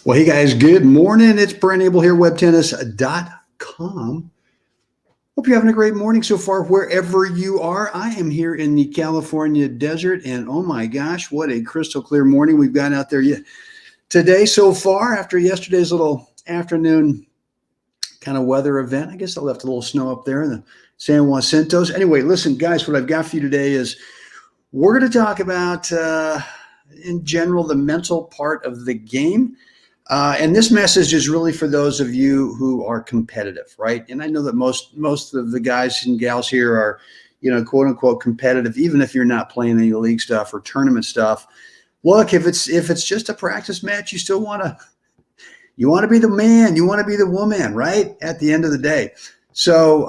Well, hey guys, good morning. It's Brent Abel here, webtennis.com. Hope you're having a great morning so far, wherever you are. I am here in the California desert, and oh my gosh, what a crystal clear morning we've got out there today so far after yesterday's little afternoon kind of weather event. I guess I left a little snow up there in the San Jacintos. Anyway, listen, guys, what I've got for you today is we're going to talk about, in general, the mental part of the game. And this message is really for those of you who are competitive, right? And I know that most of the guys and gals here are, quote unquote competitive, even if you're not playing any league stuff or tournament stuff. Look, if it's just a practice match, you still want to be the man, you want to be the woman, right? At the end of the day. So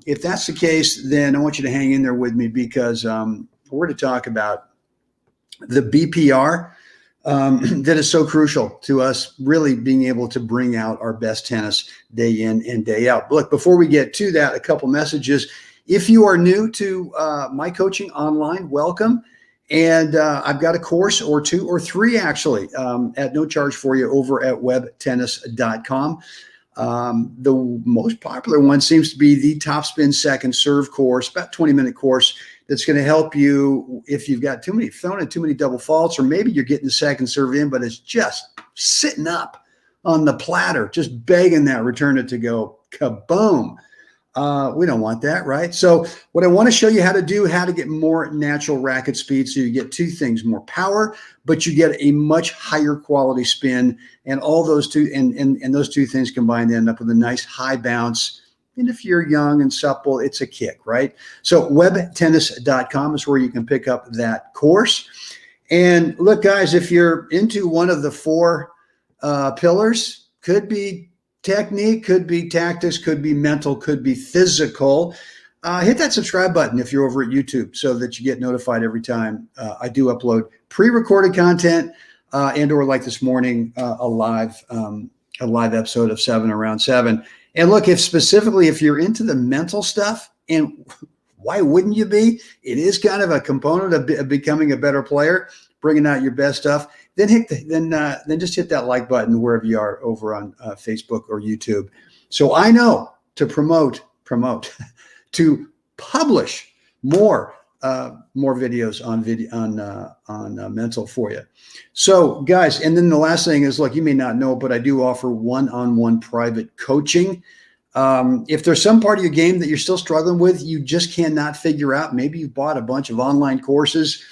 if that's the case, then I want you to hang in there with me because we're going to talk about the BPR. That is so crucial to us really being able to bring out our best tennis day in and day out. Look, before we get to that, a couple messages. If you are new to my coaching online, welcome. And I've got a course or two or three actually at no charge for you over at webtennis.com. The most popular one seems to be the Topspin Second Serve course, about 20-minute course that's going to help you if you've got thrown in too many double faults, or maybe you're getting the second serve in, but it's just sitting up on the platter, just begging that returner to go kaboom. We don't want that, right? So what I want to show you how to get more natural racket speed. So you get two things, more power, but you get a much higher quality spin, and all those two, and those two things combined end up with a nice high bounce. And if you're young and supple, it's a kick, right? So webtennis.com is where you can pick up that course. And look, guys, if you're into one of the four pillars, could be technique, could be tactics, could be mental, could be physical, hit that subscribe button if you're over at YouTube so that you get notified every time I do upload pre-recorded content and or like this morning, a live episode of around 7. And look, if you're into the mental stuff, and why wouldn't you be? It is kind of a component of becoming a better player, bringing out your best stuff. Then just hit that like button wherever you are over on Facebook or YouTube. So I know to promote, to publish more videos on mental for you. So guys, and then the last thing is, look, you may not know, but I do offer one-on-one private coaching. If there's some part of your game that you're still struggling with, you just cannot figure out, maybe you've bought a bunch of online courses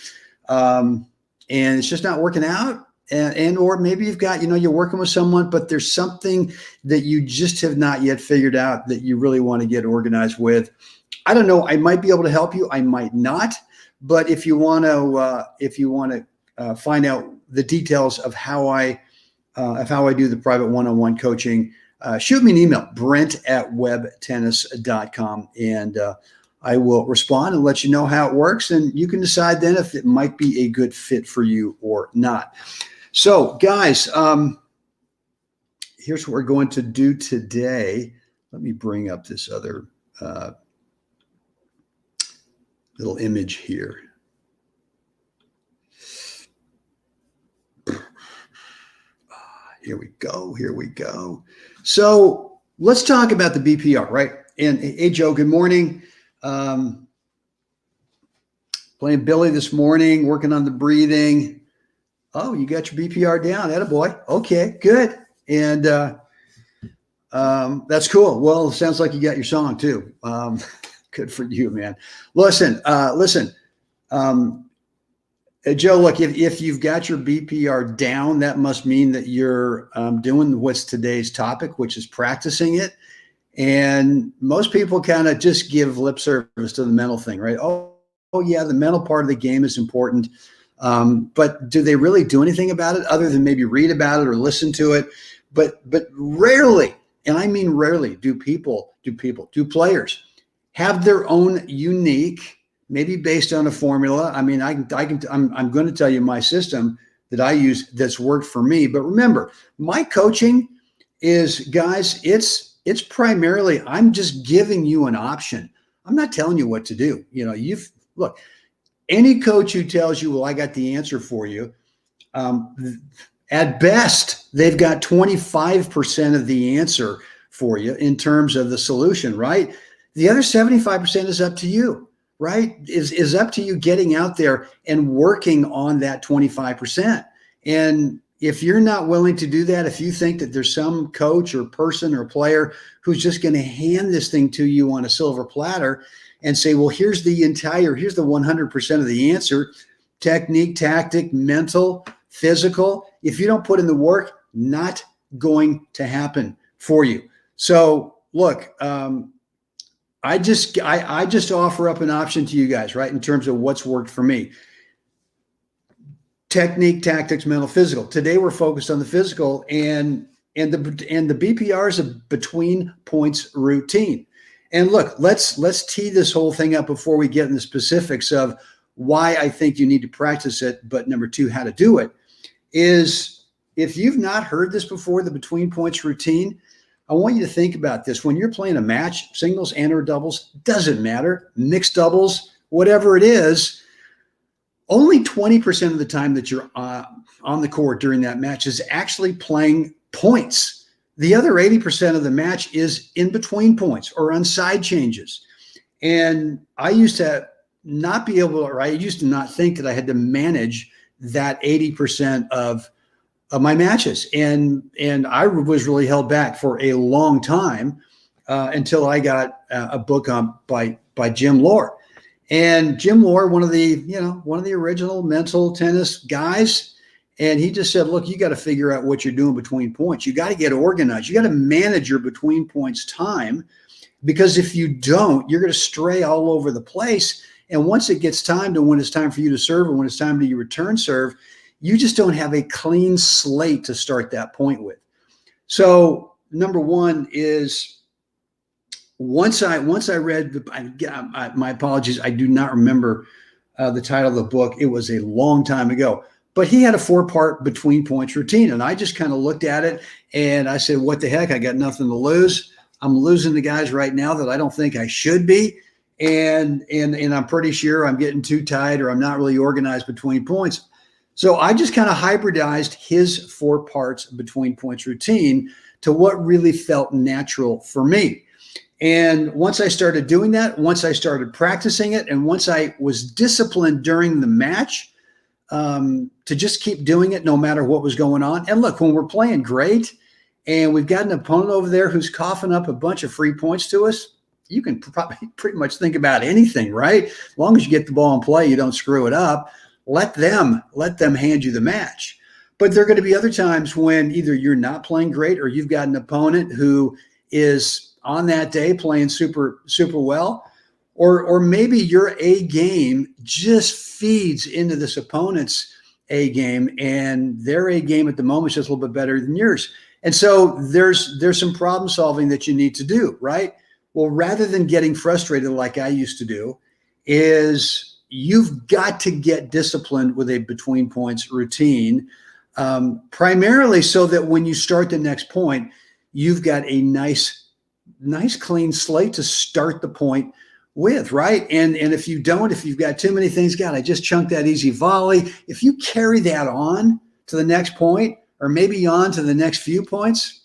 and it's just not working out, or maybe you've got, you're working with someone, but there's something that you just have not yet figured out that you really want to get organized with. I don't know. I might be able to help you. I might not. But if you want to find out the details of how I do the private one-on-one coaching, shoot me an email, brent@webtennis.com, and I will respond and let you know how it works. And you can decide then if it might be a good fit for you or not. So, guys, here's what we're going to do today. Let me bring up this other little image here. Here we go. So let's talk about the BPR, right? And hey, Joe, good morning. Playing Billy this morning, working on the breathing. Oh, you got your BPR down. Attaboy. Okay, good. And that's cool. Well, it sounds like you got your song too. Good for you, man. Listen, Joe, look, if you've got your BPR down, that must mean that you're doing what's today's topic, which is practicing it. And most people kind of just give lip service to the mental thing, right? Oh yeah, the mental part of the game is important. But do they really do anything about it other than maybe read about it or listen to it? But rarely, and I mean rarely, do players have their own unique, maybe based on a formula. I mean, I'm going to tell you my system that I use that's worked for me. But remember, my coaching is, guys, it's primarily, I'm just giving you an option. I'm not telling you what to do. Look, any coach who tells you, well, I got the answer for you, At best, they've got 25% of the answer for you in terms of the solution, right? The other 75% is up to you, right? Is up to you getting out there and working on that 25%. And if you're not willing to do that, if you think that there's some coach or person or player who's just going to hand this thing to you on a silver platter and say, well, here's the 100% of the answer, technique, tactic, mental, physical. If you don't put in the work, not going to happen for you. So look, I just offer up an option to you guys, right? In terms of what's worked for me. Technique, tactics, mental, physical. Today we're focused on the physical, and the BPR is a between points routine. And look, let's tee this whole thing up before we get in the specifics of why I think you need to practice it, but number two, how to do it, is if you've not heard this before, the between points routine, I want you to think about this. When you're playing a match, singles and or doubles, doesn't matter, mixed doubles, whatever it is, only 20% of the time that you're on the court during that match is actually playing points. The other 80% of the match is in between points or on side changes. And I used to not be able to, or I used to not think that I had to manage that 80% of my matches. And I was really held back for a long time until I got a book by Jim Lohr. And Jim Lohr, one of the original mental tennis guys, and he just said, look, you got to figure out what you're doing between points. You got to get organized. You got to manage your between points time, because if you don't, you're going to stray all over the place. And once it gets time to when it's time for you to serve and when it's time to you return serve, you just don't have a clean slate to start that point with. So number one is, once I read my apologies, I do not remember the title of the book. It was a long time ago, but he had a 4-part between points routine. And I just kind of looked at it and I said, what the heck? I got nothing to lose. I'm losing the guys right now that I don't think I should be. And I'm pretty sure I'm getting too tight or I'm not really organized between points. So I just kind of hybridized his 4 parts between points routine to what really felt natural for me. And once I started doing that, once I started practicing it, and once I was disciplined during the match to just keep doing it no matter what was going on. And look, when we're playing great and we've got an opponent over there who's coughing up a bunch of free points to us, you can probably pretty much think about anything, right? As long as you get the ball in play, you don't screw it up. Let them hand you the match. But there are going to be other times when either you're not playing great or you've got an opponent who is on that day playing super, super well, or maybe your A game just feeds into this opponent's A game, and their A game at the moment is just a little bit better than yours. And so there's some problem solving that you need to do, right? Well, rather than getting frustrated like I used to do, is you've got to get disciplined with a between points routine, primarily so that when you start the next point, you've got a nice clean slate to start the point with, right? And if you've got too many things, God, I just chunked that easy volley. If you carry that on to the next point, or maybe on to the next few points,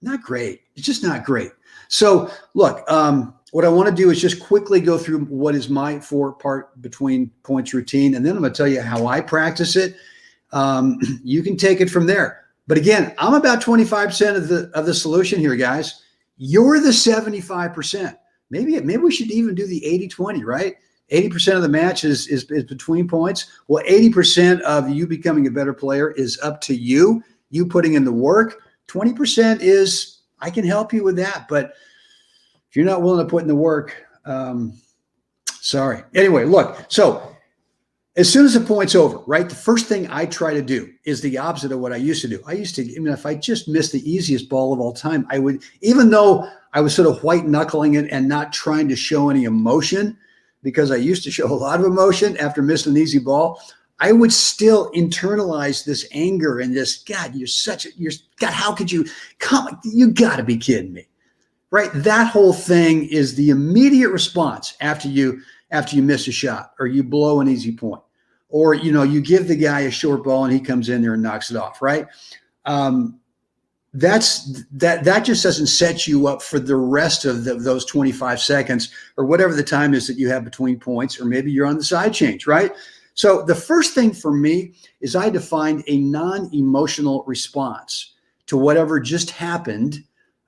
not great. It's just not great. So look, what I want to do is just quickly go through what is my 4-part between points routine, and then I'm going to tell you how I practice it. You can take it from there. But again, I'm about 25% of the solution here, guys. You're the 75%. Maybe we should even do the 80-20, right? 80% of the match is between points. Well, 80% of you becoming a better player is up to you putting in the work. 20% is, I can help you with that. But if you're not willing to put in the work, sorry. Anyway, look, so as soon as the point's over, right, the first thing I try to do is the opposite of what I used to do. If I just missed the easiest ball of all time, I would, even though I was sort of white knuckling it and not trying to show any emotion, because I used to show a lot of emotion after missing an easy ball, I would still internalize this anger and this, God, God, how could you you gotta be kidding me, right? That whole thing is the immediate response after you miss a shot or you blow an easy point. or, you give the guy a short ball and he comes in there and knocks it off, right? That just doesn't set you up for the rest of those 25 seconds or whatever the time is that you have between points, or maybe you're on the side change, right? So the first thing for me is I defined a non-emotional response to whatever just happened,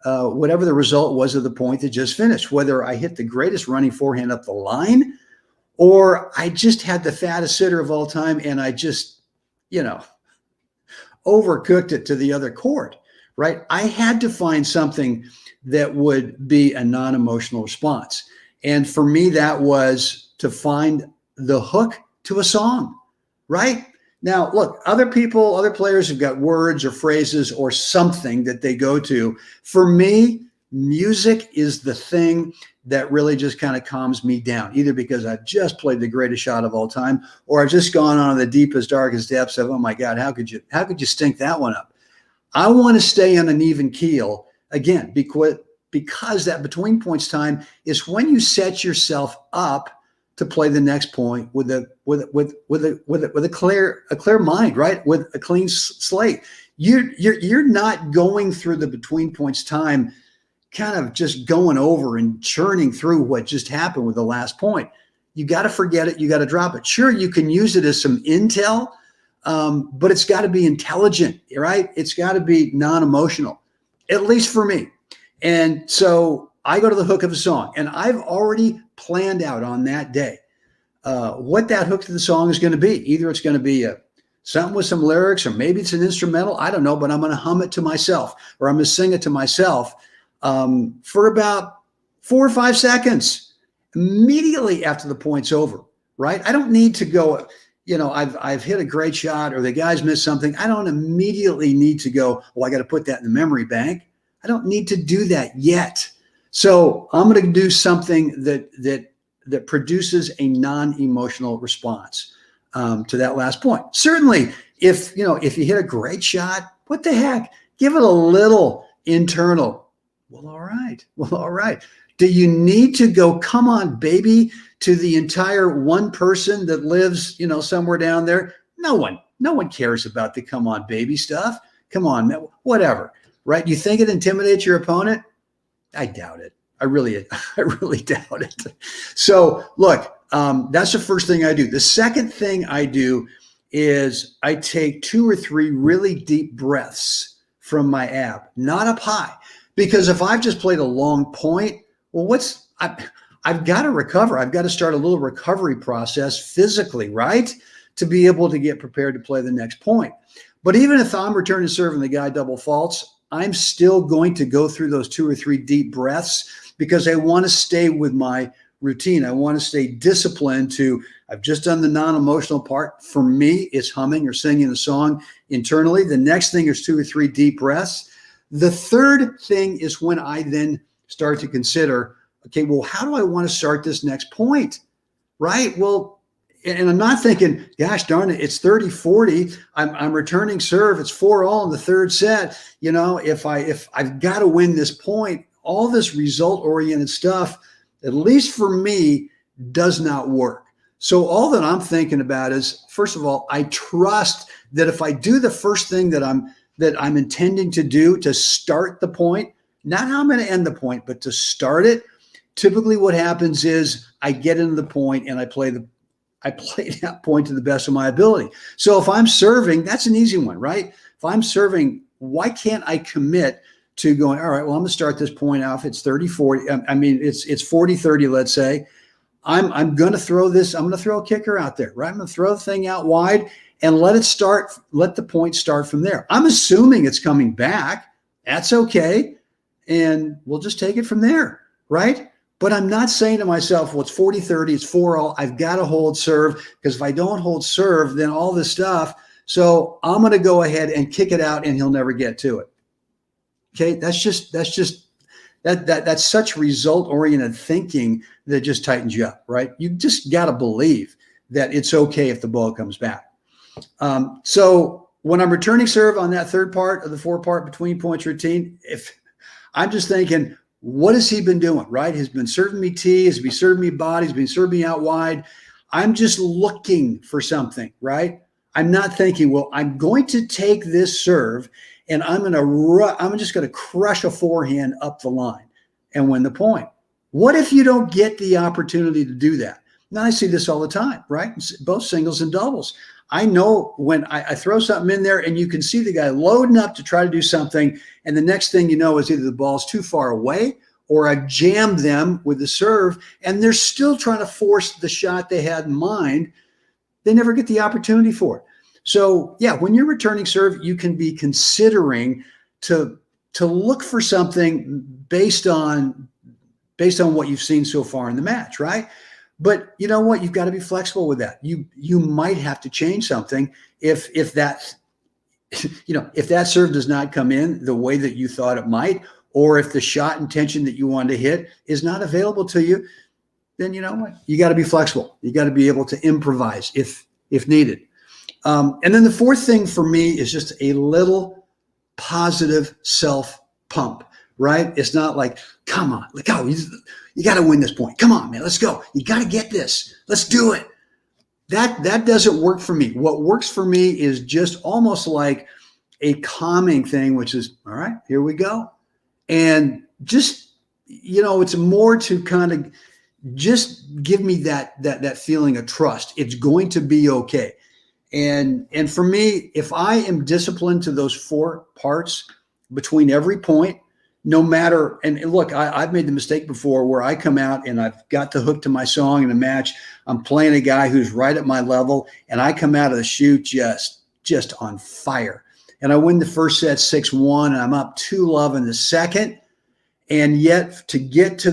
whatever the result was of the point that just finished, whether I hit the greatest running forehand up the line, or I just had the fattest sitter of all time and I just, overcooked it to the other court, right? I had to find something that would be a non-emotional response. And for me, that was to find the hook to a song, right? Now, look, other players have got words or phrases or something that they go to. For me, music is the thing that really just kind of calms me down, either because I've just played the greatest shot of all time, or I've just gone on the deepest, darkest depths of, oh my God, how could you stink that one up? I want to stay on an even keel, again, because that between points time is when you set yourself up to play the next point with a clear mind, right? With a clean slate. You're not going through the between points time kind of just going over and churning through what just happened with the last point. You got to forget it. You got to drop it. Sure, you can use it as some intel, but it's got to be intelligent, right? It's got to be non-emotional, at least for me. And so I go to the hook of a song, and I've already planned out on that day what that hook to the song is going to be. Either it's going to be something with some lyrics, or maybe it's an instrumental. I don't know, but I'm going to hum it to myself, or I'm going to sing it to myself for about 4 or 5 seconds immediately after the point's over, right? I don't need to go, I've hit a great shot, or the guy's missed something. I don't immediately need to go, I got to put that in the memory bank. I don't need to do that yet. So I'm going to do something that produces a non-emotional response to that last point. Certainly, if you hit a great shot, what the heck? Give it a little internal. Well, all right. Do you need to go, come on, baby, to the entire one person that lives, somewhere down there? No one cares about the come on, baby stuff. Come on, whatever, right? You think it intimidates your opponent? I doubt it. I really doubt it. So look, that's the first thing I do. The second thing I do is I take 2 or 3 really deep breaths from my ab, not up high. Because if I've just played a long point, well, I've got to recover. I've got to start a little recovery process physically, right? To be able to get prepared to play the next point. But even if I'm returning serve and the guy double faults, I'm still going to go through those 2 or 3 deep breaths because I want to stay with my routine. I want to stay disciplined I've just done the non-emotional part. For me, it's humming or singing a song internally. The next thing is 2 or 3 deep breaths. The third thing is when I then start to consider, okay, well, how do I want to start this next point, right? Well, and I'm not thinking, gosh darn it, it's 30-40. I'm returning serve. It's 4-all in the third set. If I've got to win this point, all this result-oriented stuff, at least for me, does not work. So all that I'm thinking about is, first of all, I trust that if I do the first thing that I'm intending to do to start the point, not how I'm going to end the point, but to start it, typically what happens is I get into the point and I play that point to the best of my ability. So if I'm serving, that's an easy one, right? If I'm serving, why can't I commit to going, all right, well, I'm going to start this point off. It's 30-40. I mean, it's 40-30, let's say. I'm going to throw this. I'm going to throw a kicker out there, right? I'm going to throw the thing out wide and let the point start from there. I'm assuming it's coming back. That's okay. And we'll just take it from there, right? But I'm not saying to myself, well, it's 40-30, it's 4-all. I've got to hold serve, because if I don't hold serve, then all this stuff. So I'm going to go ahead and kick it out and he'll never get to it. Okay. That's such result-oriented thinking that just tightens you up, right? You just got to believe that it's okay if the ball comes back. So when I'm returning serve on that third part of the 4-part between points routine, if I'm just thinking, what has he been doing, right? He's been serving me tee, he's been serving me body, he's been serving me out wide. I'm just looking for something, right? I'm not thinking, well, I'm going to take this serve and I'm just going to crush a forehand up the line and win the point. What if you don't get the opportunity to do that? Now, I see this all the time, right? Both singles and doubles. I know when I throw something in there and you can see the guy loading up to try to do something, and the next thing you know is either the ball's too far away or I jammed them with the serve, and they're still trying to force the shot they had in mind. They never get the opportunity for it. So, yeah, when you're returning serve, you can be considering to look for something based on what you've seen so far in the match, right? But you know what? You've got to be flexible with that. You might have to change something if that if that serve does not come in the way that you thought it might, or if the shot intention that you wanted to hit is not available to you. Then you know what? You got to be flexible. You got to be able to improvise if needed. And then the fourth thing for me is just a little positive self pump. Right? It's not like, come on, like, oh, you got to win this point. Come on, man, let's go. You got to get this. Let's do it. That doesn't work for me. What works for me is just almost like a calming thing, which is, all right, here we go. And just, it's more to kind of just give me that feeling of trust. It's going to be okay. And for me, if I am disciplined to those 4 parts between every point, no matter, and look, I've made the mistake before where I come out and I've got the hook to my song in a match. I'm playing a guy who's right at my level, and I come out of the chute just on fire. And I win the first set 6-1, and I'm up 2-love in the second. And yet to get to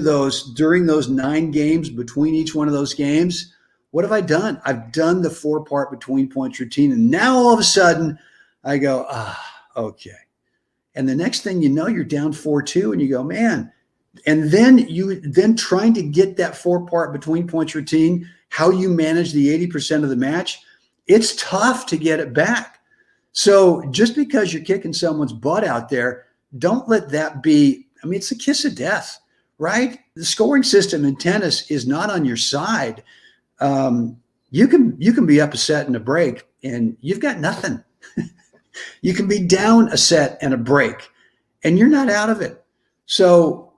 during those 9 games, between each one of those games, what have I done? I've done the 4-part between points routine. And now all of a sudden I go, okay. And the next thing you know, you're down 4-2, and you go, man. And then trying to get that 4-part between points routine, how you manage the 80% of the match, it's tough to get it back. So just because you're kicking someone's butt out there, don't let that be, it's a kiss of death, right? The scoring system in tennis is not on your side. You can be up a set and a break, and you've got nothing. You can be down a set and a break, and you're not out of it. So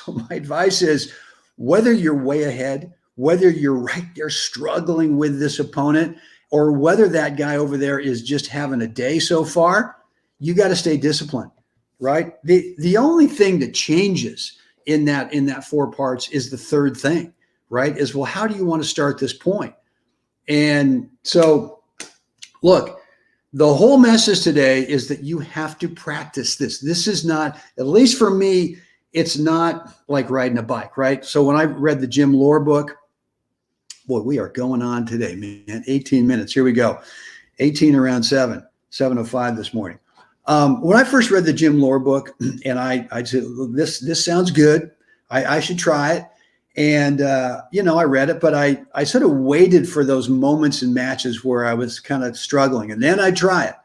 my advice is, whether you're way ahead, whether you're right there struggling with this opponent, or whether that guy over there is just having a day so far, you got to stay disciplined, right? The only thing that changes in that 4 parts is the third thing, right? Is, well, how do you want to start this point? And so, look, the whole message today is that you have to practice this. This is not, at least for me, it's not like riding a bike, right? So when I read the Jim Lohr book, boy, we are going on today, man. 18 minutes. Here we go. 18 around 7:05 this morning. When I first read the Jim Lohr book, and I said, this sounds good. I should try it. And, I read it, but I sort of waited for those moments in matches where I was kind of struggling, and then I try it.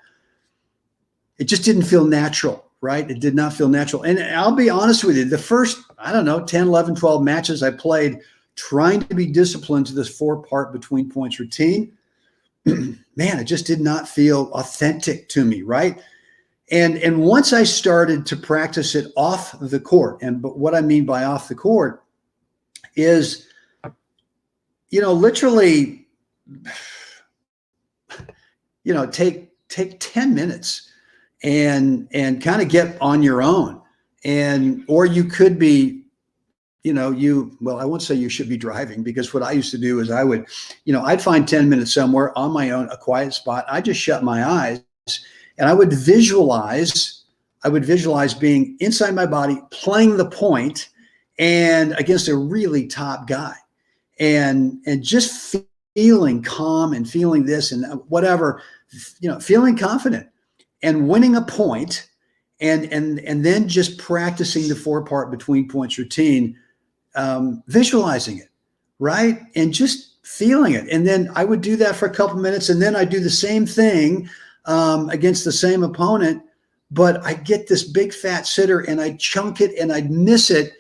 It just didn't feel natural, right? It did not feel natural. And I'll be honest with you, the first, 10, 11, 12 matches I played trying to be disciplined to this 4-part between points routine, man, it just did not feel authentic to me, right? And once I started to practice it off the court, but what I mean by off the court is, literally, take 10 minutes and kind of get on your own. Or you could be, I won't say you should be driving, because what I used to do is I would, I'd find 10 minutes somewhere on my own, a quiet spot. I just shut my eyes and I would visualize being inside my body, playing the point, and against a really top guy, and just feeling calm and feeling this and whatever, feeling confident and winning a point, and then just practicing the 4-part between points routine, visualizing it, right? And just feeling it. And then I would do that for a couple minutes, and then I do the same thing against the same opponent, but I get this big fat sitter and I chunk it and I'd miss it.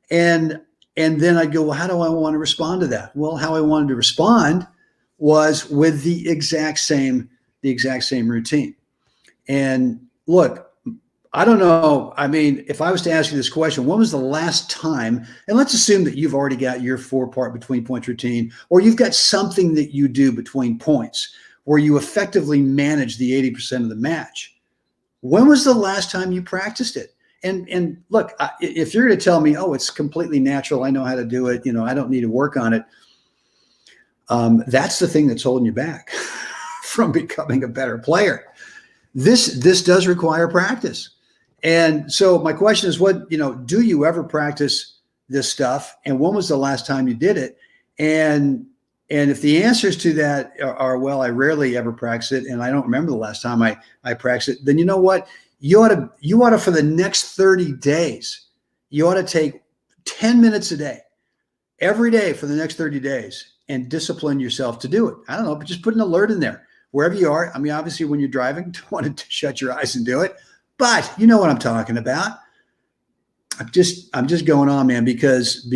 And And then I'd go, well, how do I want to respond to that? Well, how I wanted to respond was with the exact same routine. And look, I don't know. I mean, if I was to ask you this question, when was the last time, and let's assume that you've already got your 4-part between points routine, or you've got something that you do between points where you effectively manage the 80% of the match. When was the last time you practiced it? And look, if you're going to tell me, oh, it's completely natural, I know how to do it, I don't need to work on it. That's the thing that's holding you back from becoming a better player. This does require practice. And so my question is, do you ever practice this stuff? And when was the last time you did it? And if the answers to that are, well, I rarely ever practice it, and I don't remember the last time I practiced it, then you know what? You ought to, for the next 30 days, you ought to take 10 minutes a day, every day for the next 30 days, and discipline yourself to do it. I don't know, but just put an alert in there wherever you are. I mean, obviously when you're driving, you don't want to shut your eyes and do it, but you know what I'm talking about. I'm just going on, man, because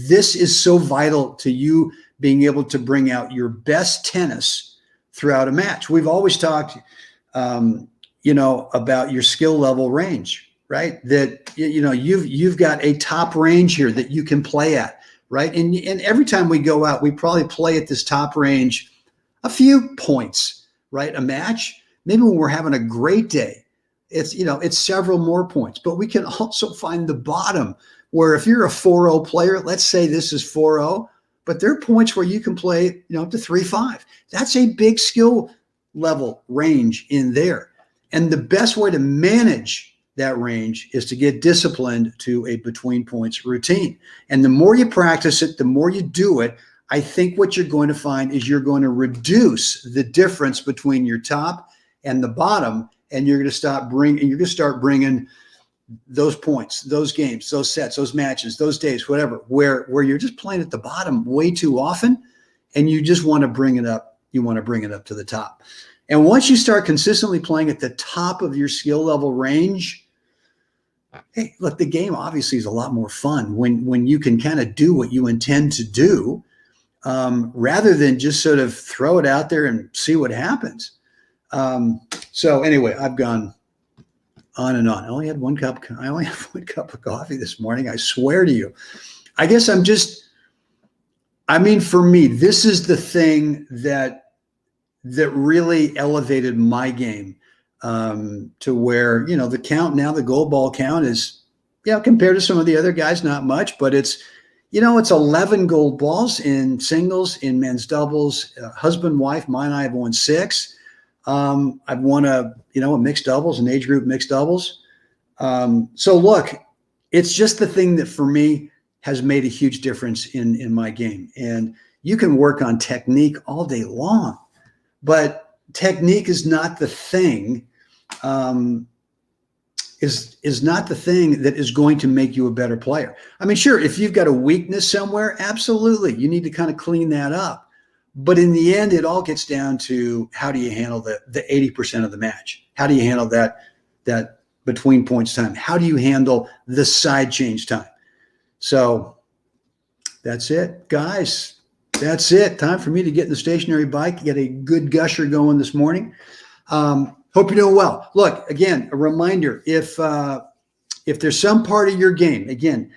this is so vital to you being able to bring out your best tennis throughout a match. We've always talked, about your skill level range, right? That, you've got a top range here that you can play at, right? And every time we go out, we probably play at this top range a few points, right? A match, maybe when we're having a great day, it's several more points, but we can also find the bottom where if you're a 4-0 player, let's say this is 4-0, but there are points where you can play, up to 3-5. That's a big skill level range in there. And the best way to manage that range is to get disciplined to a between points routine. And the more you practice it, the more you do it, I think what you're going to find is you're going to reduce the difference between your top and the bottom, and you're going to start bringing those points, those games, those sets, those matches, those days, whatever, where you're just playing at the bottom way too often, and you just want to bring it up. You want to bring it up to the top. And once you start consistently playing at the top of your skill level range, hey, look, the game obviously is a lot more fun when you can kind of do what you intend to do, rather than just sort of throw it out there and see what happens. So anyway, I've gone on and on. I only had one cup of coffee this morning. I swear to you. I guess for me, this is the thing that really elevated my game, to where, the count now, the gold ball count is, compared to some of the other guys, not much, but it's 11 gold balls in singles, in men's doubles, husband, wife. Mine, I have won 6. I've won a mixed doubles, an age group mixed doubles. So look, it's just the thing that for me has made a huge difference in my game. And you can work on technique all day long, but technique is not the thing, is not the thing that is going to make you a better player. I mean, sure, if you've got a weakness somewhere, absolutely, you need to kind of clean that up. But in the end, it all gets down to how do you handle the 80% of the match? How do you handle that between points time? How do you handle the side change time? So that's it, guys. That's it. Time for me to get in the stationary bike, get a good gusher going this morning. Hope you're doing well. Look, again, a reminder, if there's some part of your game, again,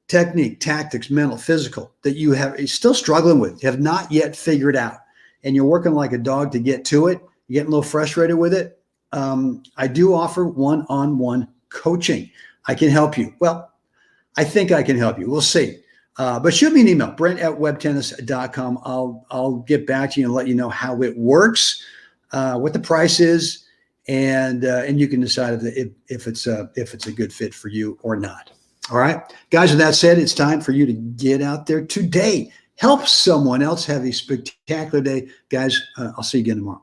technique, tactics, mental, physical, that you're still struggling with, you have not yet figured out, and you're working like a dog to get to it, you're getting a little frustrated with it, I do offer one-on-one coaching. I can help you. Well, I think I can help you. We'll see. But shoot me an email, brent@webtennis.com. I'll get back to you and let you know how it works, what the price is, and you can decide if it's a good fit for you or not. All right, guys, with that said, it's time for you to get out there today. Help someone else have a spectacular day. Guys, I'll see you again tomorrow.